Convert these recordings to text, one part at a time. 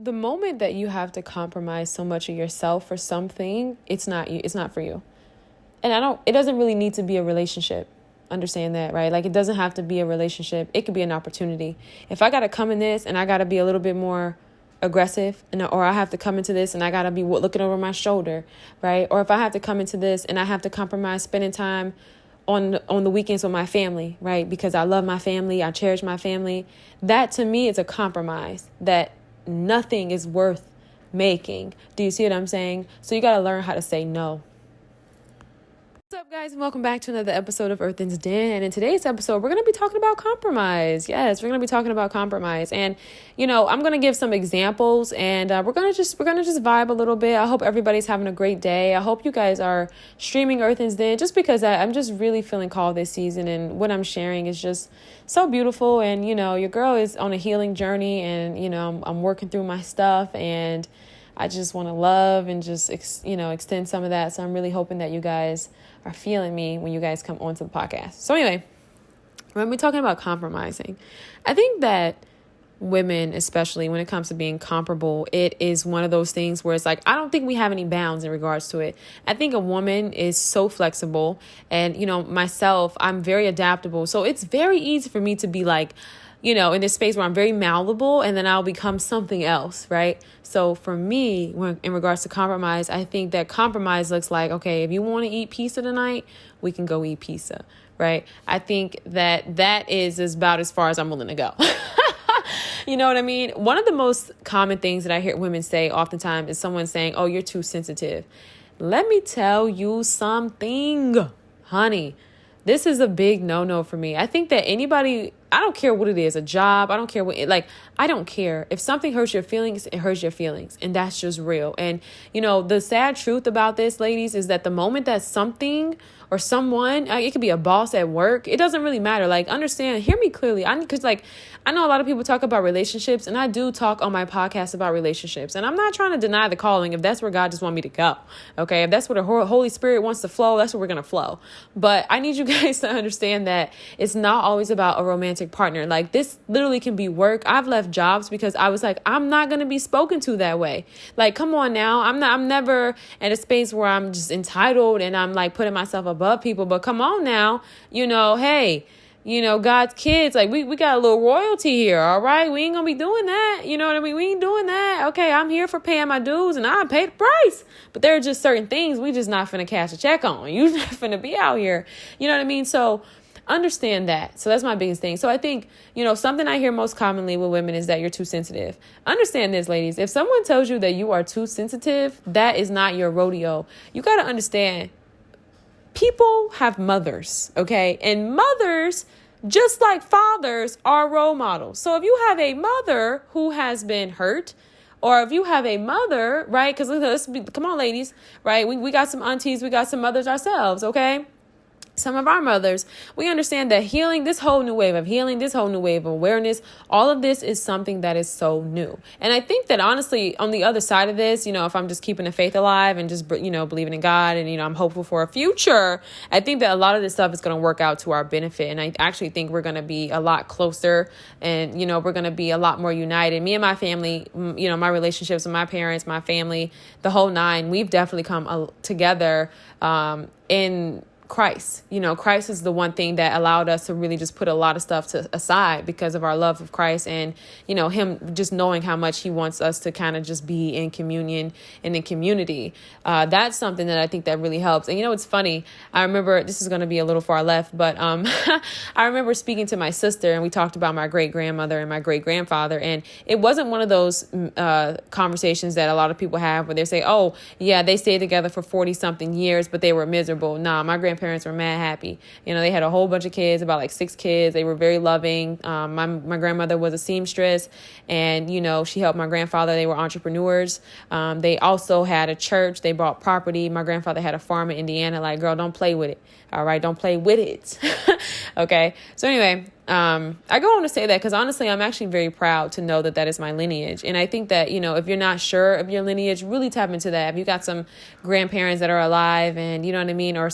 The moment that you have to compromise so much of yourself for something, it's not you, it's not for you. And it doesn't really need to be a relationship. Understand that, right? Like, it doesn't have to be a relationship. It could be an opportunity. If I got to come in this and I got to be a little bit more aggressive, or I have to come into this and I got to be looking over my shoulder, right? Or if I have to come into this and I have to compromise spending time on the weekends with my family, right? Because I love my family, I cherish my family. That to me is a compromise that nothing is worth making. Do you see what I'm saying? So you got to learn how to say no. What's up, guys, and welcome back to another episode of Earthen's Den. And in today's episode, we're going to be talking about compromise. Yes, we're going to be talking about compromise. And, I'm going to give some examples, and we're going to just vibe a little bit. I hope everybody's having a great day. I hope you guys are streaming Earthen's Den, just because I'm just really feeling called this season, and what I'm sharing is just so beautiful. And, your girl is on a healing journey, and, I'm working through my stuff, and I just want to love and just, extend some of that. So I'm really hoping that you guys are feeling me when you guys come onto the podcast. So anyway, when we're talking about compromising, I think that women, especially when it comes to being comparable, it is one of those things where it's like, I don't think we have any bounds in regards to it. I think a woman is so flexible, and, myself, I'm very adaptable. So it's very easy for me to be like, in this space where I'm very malleable, and then I'll become something else, right? So for me, in regards to compromise, I think that compromise looks like, okay, if you want to eat pizza tonight, we can go eat pizza, right? I think that is about as far as I'm willing to go. You know what I mean? One of the most common things that I hear women say oftentimes is someone saying, oh, you're too sensitive. Let me tell you something, honey. This is a big no-no for me. I think that anybody, I don't care what it is, a job, I don't care I don't care. If something hurts your feelings, it hurts your feelings. And that's just real. And, the sad truth about this, ladies, is that the moment that something or someone, it could be a boss at work, it doesn't really matter. Understand, hear me clearly. Because I know a lot of people talk about relationships, and I do talk on my podcast about relationships. And I'm not trying to deny the calling if that's where God just wants me to go. Okay, if that's where the Holy Spirit wants to flow, that's where we're going to flow. But I need you guys to understand that it's not always about a romantic partner. This literally can be work. I've left jobs because I was like, I'm not going to be spoken to that way. Come on now. I'm never in a space where I'm just entitled and I'm putting myself above people. But come on now, hey, God's kids, we got a little royalty here. All right. We ain't gonna be doing that. You know what I mean? We ain't doing that. Okay. I'm here for paying my dues, and I pay the price, but there are just certain things we just not finna cash a check on. You not finna be out here. You know what I mean? So understand that. So that's my biggest thing. So I think, something I hear most commonly with women is that you're too sensitive. Understand this, ladies. If someone tells you that you are too sensitive, that is not your rodeo. You got to understand, people have mothers, okay? And mothers, just like fathers, are role models. So if you have a mother who has been hurt, or if you have a mother, right? Because come on, ladies, right? We got some aunties, we got some mothers ourselves, okay? Some of our mothers, we understand that healing, this whole new wave of healing, this whole new wave of awareness, all of this is something that is so new. And I think that honestly, on the other side of this, if I'm just keeping the faith alive and just, believing in God, and, I'm hopeful for a future, I think that a lot of this stuff is going to work out to our benefit. And I actually think we're going to be a lot closer, and, we're going to be a lot more united. Me and my family, my relationships with my parents, my family, the whole nine, we've definitely come together in Christ. Christ is the one thing that allowed us to really just put a lot of stuff aside because of our love of Christ, and, him just knowing how much he wants us to kind of just be in communion and in community. That's something that I think that really helps. And, it's funny. I remember, this is going to be a little far left, but I remember speaking to my sister, and we talked about my great grandmother and my great grandfather. And it wasn't one of those conversations that a lot of people have where they say, oh, yeah, they stayed together for 40 something years, but they were miserable. Nah, my grandparents were mad happy. They had a whole bunch of kids, about 6 kids. They were very loving. My grandmother was a seamstress, and, she helped my grandfather. They were entrepreneurs. They also had a church. They bought property. My grandfather had a farm in Indiana. Girl, don't play with it. All right. Don't play with it. Okay. So anyway, I go on to say that because honestly, I'm actually very proud to know that that is my lineage. And I think that, if you're not sure of your lineage, really tap into that. If you got some grandparents that are alive and you know what I mean, or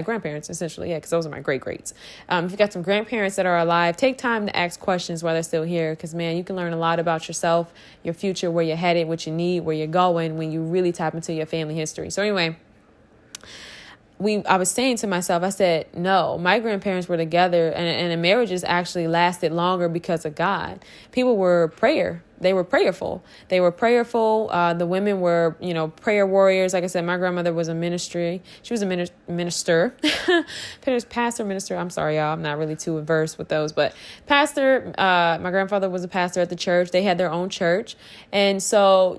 grandparents essentially. Yeah, because those are my great greats. If you got some grandparents that are alive, take time to ask questions while they're still here. Because man, you can learn a lot about yourself, your future, where you're headed, what you need, where you're going when you really tap into your family history. So anyway, I was saying to myself, I said, no, my grandparents were together and the marriages actually lasted longer because of God. People were They were prayerful. The women were, prayer warriors. Like I said, my grandmother was a ministry. She was a minister, pastor, minister. I'm sorry, y'all. I'm not really too versed with those, but pastor, my grandfather was a pastor at the church. They had their own church. And so,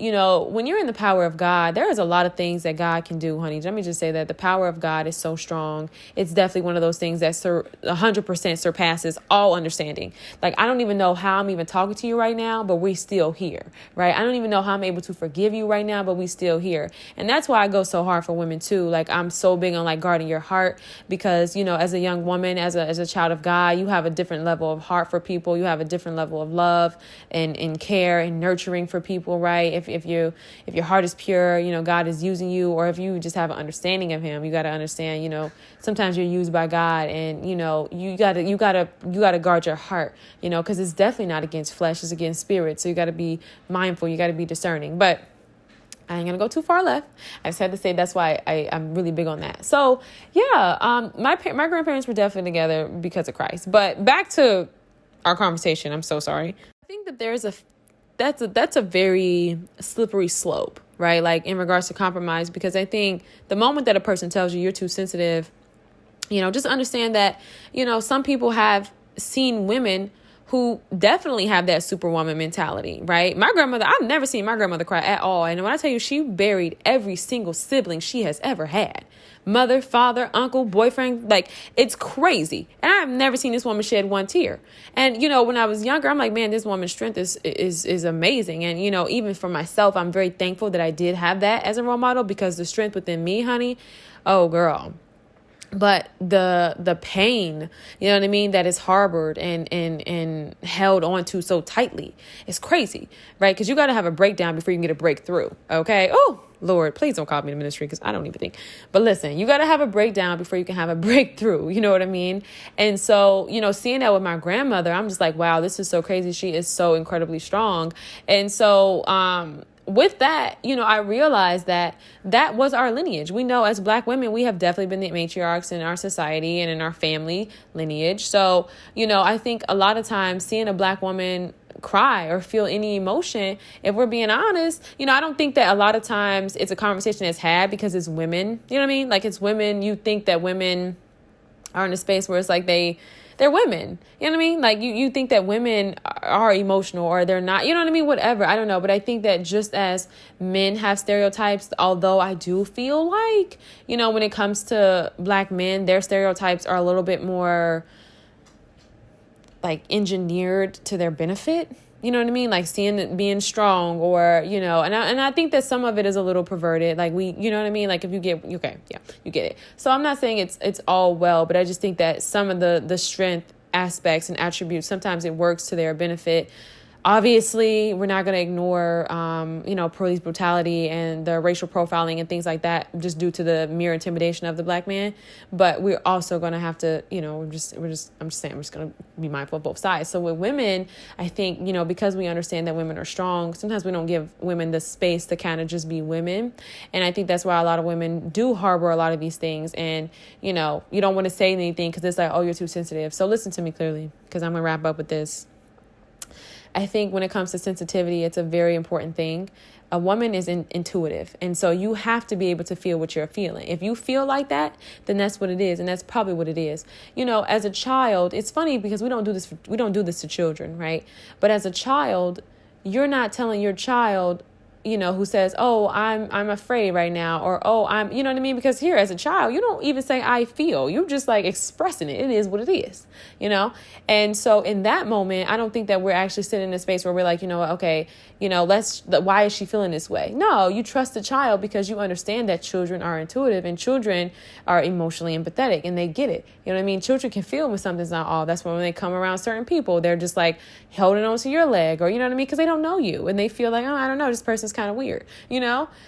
when you're in the power of God, there is a lot of things that God can do, honey. Let me just say that the power of God is so strong. It's definitely one of those things that 100% surpasses all understanding. Like, I don't even know how I'm even talking to you right now, but we still here, right? I don't even know how I'm able to forgive you right now, but we still here. And that's why I go so hard for women too. Like, I'm so big on guarding your heart because, as a young woman, as a child of God, you have a different level of heart for people. You have a different level of love and care and nurturing for people, right? If your heart is pure, God is using you, or if you just have an understanding of him, you got to understand, sometimes you're used by God and, you gotta guard your heart, because it's definitely not against flesh, it's against spirit. So you got to be mindful. You got to be discerning. But I ain't going to go too far left. I just had to say that's why I'm really big on that. So, yeah, my grandparents were definitely together because of Christ. But back to our conversation. I'm so sorry. I think that that's a very slippery slope, right? Like in regards to compromise, because I think the moment that a person tells you you're too sensitive, just understand that, some people have seen women who definitely have that superwoman mentality, right? My grandmother, I've never seen my grandmother cry at all. And when I tell you, she buried every single sibling she has ever had. Mother, father, uncle, boyfriend, like it's crazy. And I've never seen this woman shed one tear. And, when I was younger, I'm like, man, this woman's strength is amazing. And, even for myself, I'm very thankful that I did have that as a role model because the strength within me, honey, oh girl. But the pain, you know what I mean, that is harbored and held on to so tightly, it's crazy, right? Because you got to have a breakdown before you can get a breakthrough, okay? Oh, Lord, please don't call me to ministry because I don't even think. But listen, you got to have a breakdown before you can have a breakthrough, you know what I mean? And so, seeing that with my grandmother, I'm just like, wow, this is so crazy. She is so incredibly strong. And so, with that, I realized that was our lineage. We know as Black women, we have definitely been the matriarchs in our society and in our family lineage. So, I think a lot of times seeing a Black woman cry or feel any emotion, if we're being honest, I don't think that a lot of times it's a conversation that's had because it's women, you know what I mean? Like it's women, you think that women are in a space where it's like they're women, you know what I mean? Like you think that women are emotional or they're not, you know what I mean? Whatever, I don't know. But I think that just as men have stereotypes, although I do feel like, when it comes to Black men, their stereotypes are a little bit more like engineered to their benefit. You know what I mean? Like seeing it being strong or, and I think that some of it is a little perverted. Like you know what I mean? Like if you get, okay, yeah, you get it. So I'm not saying it's all well, but I just think that some of the strength aspects and attributes, sometimes it works to their benefit. Obviously, we're not going to ignore, police brutality and the racial profiling and things like that just due to the mere intimidation of the Black man. But we're also going to have to, I'm just going to be mindful of both sides. So with women, I think, because we understand that women are strong, sometimes we don't give women the space to kind of just be women. And I think that's why a lot of women do harbor a lot of these things. And, you don't want to say anything because it's like, oh, you're too sensitive. So listen to me clearly because I'm going to wrap up with this. I think when it comes to sensitivity, it's a very important thing. A woman is intuitive. And so you have to be able to feel what you're feeling. If you feel like that, then that's what it is. And that's probably what it is. As a child, it's funny because we don't do this to children, right? But as a child, you're not telling your child who says, oh, I'm afraid right now, or, oh, you know what I mean? Because here as a child, you don't even say I feel, you're just like expressing it. It is what it is, And so in that moment, I don't think that we're actually sitting in a space where we're like, okay, why is she feeling this way? No, you trust the child because you understand that children are intuitive and children are emotionally empathetic and they get it. You know what I mean? Children can feel when something's not off. That's when they come around certain people, they're just like holding on to your leg, or you know what I mean? Because they don't know you and they feel like, oh, I don't know, this person's kind of weird,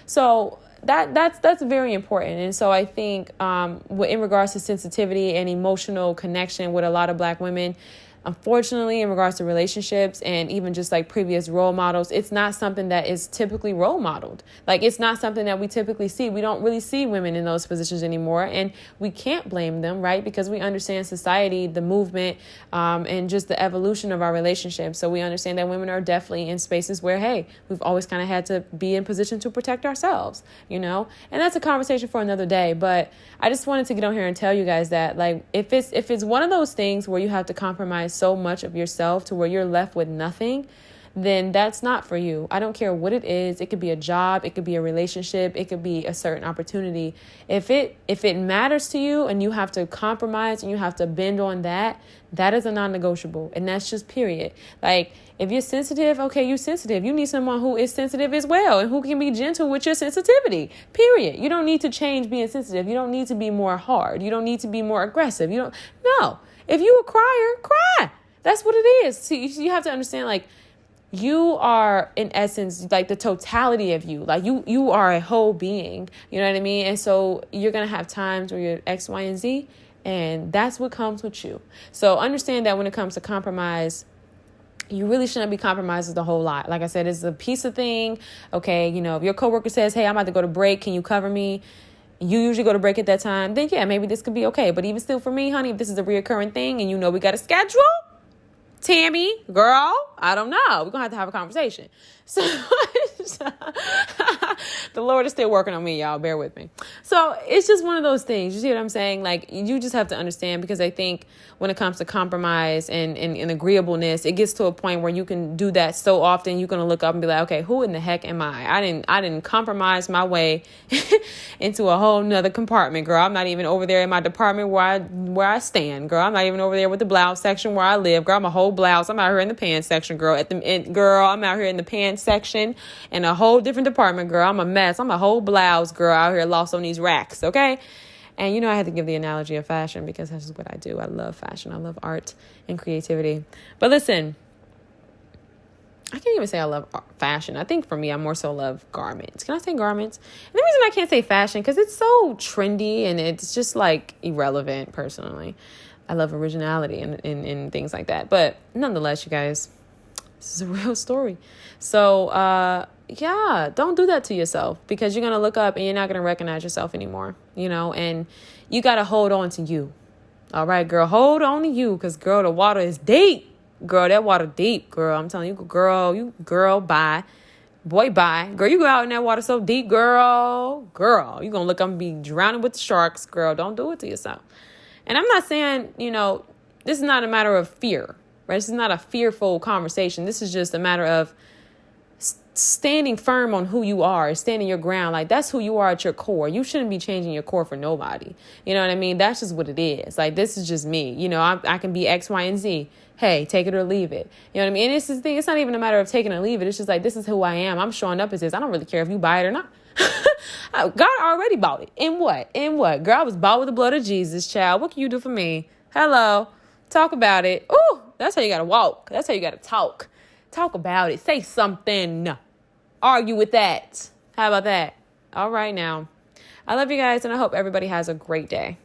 So that's very important. And so I think in regards to sensitivity and emotional connection with a lot of Black women, unfortunately, in regards to relationships and even just like previous role models, it's not something that is typically role modeled. Like, it's not something that we typically see. We don't really see women in those positions anymore. And we can't blame them, right? Because we understand society, the movement, and just the evolution of our relationships. So we understand that women are definitely in spaces where, hey, we've always kind of had to be in position to protect ourselves, And that's a conversation for another day. But I just wanted to get on here and tell you guys that, like, if it's one of those things where you have to compromise so much of yourself to where you're left with nothing, then that's not for you. I don't care what it is. It could be a job. It could be a relationship. It could be a certain opportunity. If it matters to you and you have to compromise and you have to bend on that, that is a non-negotiable. And that's just period. Like, if you're sensitive, okay, you're sensitive. You need someone who is sensitive as well and who can be gentle with your sensitivity, period. You don't need to change being sensitive. You don't need to be more hard. You don't need to be more aggressive. No. If you a crier, cry. That's what it is. See, you have to understand, like, you are in essence like the totality of you. Like, you are a whole being. You know what I mean? And so you're going to have times where you're X, Y, and Z, and that's what comes with you. So understand that when it comes to compromise, you really shouldn't be compromised with a whole lot. Like I said, it's a piece of thing. Okay, if your coworker says, hey, I'm about to go to break, can you cover me? You usually go to break at that time, then yeah, maybe this could be okay. But even still, for me, honey, if this is a reoccurring thing and we got a schedule, Tammy, girl, I don't know. We're going to have a conversation. So the Lord is still working on me, y'all. Bear with me. So it's just one of those things. You see what I'm saying? Like, you just have to understand, because I think when it comes to compromise and agreeableness, it gets to a point where you can do that so often, you're going to look up and be like, okay, who in the heck am I? I didn't compromise my way into a whole nother compartment, girl. I'm not even over there in my department where I stand, girl. I'm not even over there with the blouse section where I live, girl. I'm a whole blouse. I'm out here in the pants section, girl. Girl, I'm out here in the pants section in a whole different department, girl. I'm a mess. I'm a whole blouse, girl, out here lost on these racks, okay? And I had to give the analogy of fashion because that's just what I do. I love fashion. I love art and creativity. But listen, I can't even say I love fashion. I think for me, I more so love garments. Can I say garments? And the reason I can't say fashion, because it's so trendy and it's just like irrelevant personally. I love originality and things like that. But nonetheless, you guys, this is a real story. So, yeah, don't do that to yourself, because you're going to look up and you're not going to recognize yourself anymore, and you got to hold on to you. All right, girl, hold on to you, because, girl, the water is deep. Girl, that water deep, girl. I'm telling you, girl, bye. Boy, bye. Girl, you go out in that water so deep, girl, you're going to look up and be drowning with the sharks. Girl, don't do it to yourself. And I'm not saying, this is not a matter of fear, right? This is not a fearful conversation. This is just a matter of standing firm on who you are, standing your ground. Like, that's who you are at your core. You shouldn't be changing your core for nobody. You know what I mean? That's just what it is. Like, this is just me. I can be X, Y, and Z. Hey, take it or leave it. You know what I mean? And it's the thing. It's not even a matter of taking or leave it. It's just like, this is who I am. I'm showing up as this. I don't really care if you buy it or not. God already bought it. In what? Girl, I was bought with the blood of Jesus, child. What can you do for me? Hello. Talk about it. Ooh, that's how you got to walk. That's how you got to talk. Talk about it. Say something. Argue with that. How about that? All right now. I love you guys, and I hope everybody has a great day.